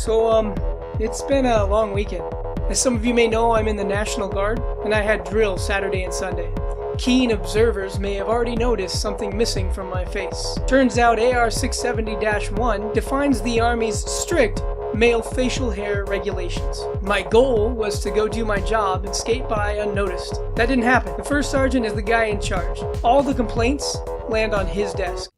It's been a long weekend. As some of you may know, I'm in the National Guard, and I had drill Saturday and Sunday. Keen observers may have already noticed something missing from my face. Turns out AR 670-1 defines the Army's strict male facial hair regulations. My goal was to go do my job and skate by unnoticed. That didn't happen. The first sergeant is the guy in charge. All the complaints land on his desk.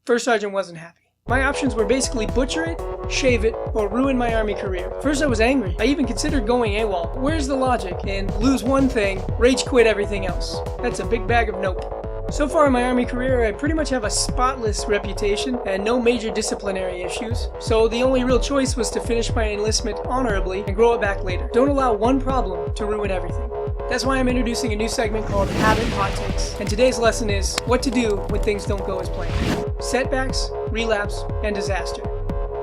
First sergeant wasn't happy. My options were basically butcher it, shave it, or ruin my Army career. First I was angry. I even considered going AWOL. Where's the logic? And lose one thing, rage quit everything else. That's a big bag of nope. So far in my Army career, I pretty much have a spotless reputation and no major disciplinary issues. So the only real choice was to finish my enlistment honorably and grow it back later. Don't allow one problem to ruin everything. That's why I'm introducing a new segment called Habit Hot Takes. And today's lesson is what to do when things don't go as planned. Setbacks, relapse, and disaster.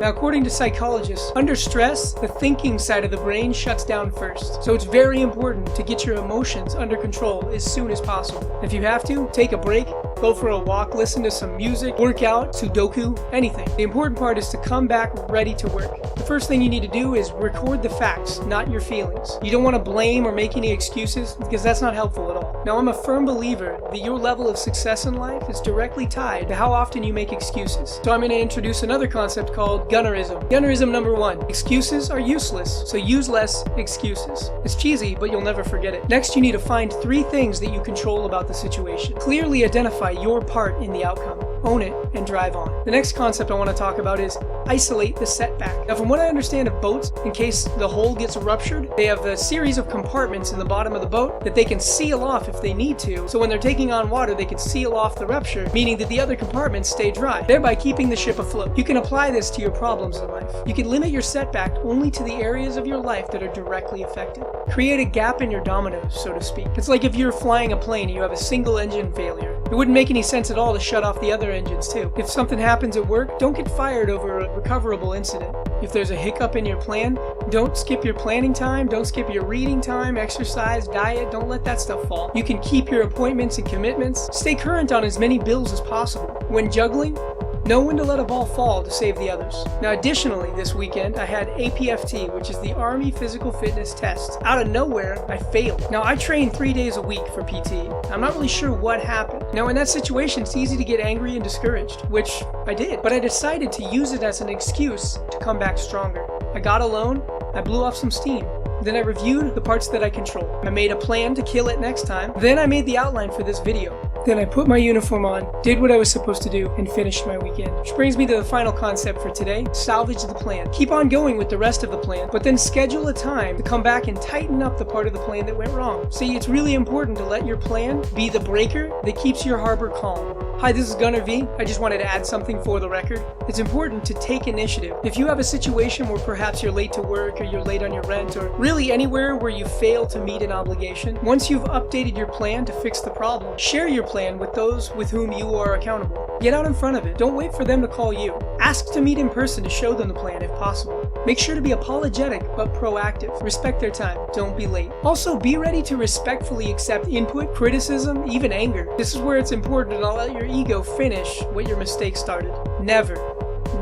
Now, according to psychologists, under stress, the thinking side of the brain shuts down first. So it's very important to get your emotions under control as soon as possible. If you have to, take a break, go for a walk, listen to some music, work out, Sudoku, anything. The important part is to come back ready to work. The first thing you need to do is record the facts, not your feelings. You don't want to blame or make any excuses because that's not helpful at all. Now, I'm a firm believer that your level of success in life is directly tied to how often you make excuses. So I'm going to introduce another concept called gunnerism. Gunnerism number 1. Excuses are useless, so use less excuses. It's cheesy, but you'll never forget it. Next, you need to find 3 things that you control about the situation. Clearly identify your part in the outcome. Own it and drive on. The next concept I want to talk about is isolate the setback. Now, from what I understand of boats, in case the hull gets ruptured, they have a series of compartments in the bottom of the boat that they can seal off if they need to. So when they're taking on water, they can seal off the rupture, meaning that the other compartments stay dry, thereby keeping the ship afloat. You can apply this to your problems in life. You can limit your setback only to the areas of your life that are directly affected. Create a gap in your dominoes, so to speak. It's like if you're flying a plane and you have a single engine failure. It wouldn't make any sense at all to shut off the other engines too. If something happens at work, don't get fired over a recoverable incident. If there's a hiccup in your plan, don't skip your planning time, don't skip your reading time, exercise, diet, don't let that stuff fall. You can keep your appointments and commitments. Stay current on as many bills as possible. When juggling, know when to let a ball fall to save the others. Now additionally, this weekend I had APFT, which is the Army Physical Fitness Test. Out of nowhere, I failed. Now I train 3 days a week for PT. I'm not really sure what happened. Now in that situation, it's easy to get angry and discouraged, which I did. But I decided to use it as an excuse to come back stronger. I got alone, I blew off some steam. Then I reviewed the parts that I control. I made a plan to kill it next time. Then I made the outline for this video. Then I put my uniform on, did what I was supposed to do, and finished my weekend. Which brings me to the final concept for today, salvage the plan. Keep on going with the rest of the plan, but then schedule a time to come back and tighten up the part of the plan that went wrong. See, it's really important to let your plan be the breaker that keeps your harbor calm. Hi, this is Gunner V. I just wanted to add something for the record. It's important to take initiative. If you have a situation where perhaps you're late to work or you're late on your rent or really anywhere where you fail to meet an obligation, once you've updated your plan to fix the problem, share your plan with those with whom you are accountable. Get out in front of it. Don't wait for them to call you. Ask to meet in person to show them the plan if possible. Make sure to be apologetic but proactive. Respect their time. Don't be late. Also, be ready to respectfully accept input, criticism, even anger. This is where it's important to not let your ego finish what your mistake started. Never,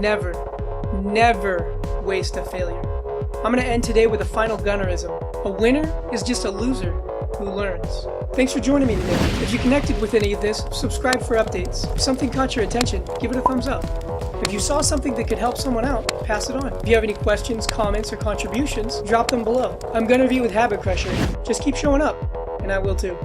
never, never waste a failure. I'm going to end today with a final gunnerism. A winner is just a loser who learns. Thanks for joining me today. If you connected with any of this, subscribe for updates. If something caught your attention, give it a thumbs up. If you saw something that could help someone out, pass it on. If you have any questions, comments, or contributions, drop them below. I'm Gunner V with Habit Crusher. Just keep showing up, and I will too.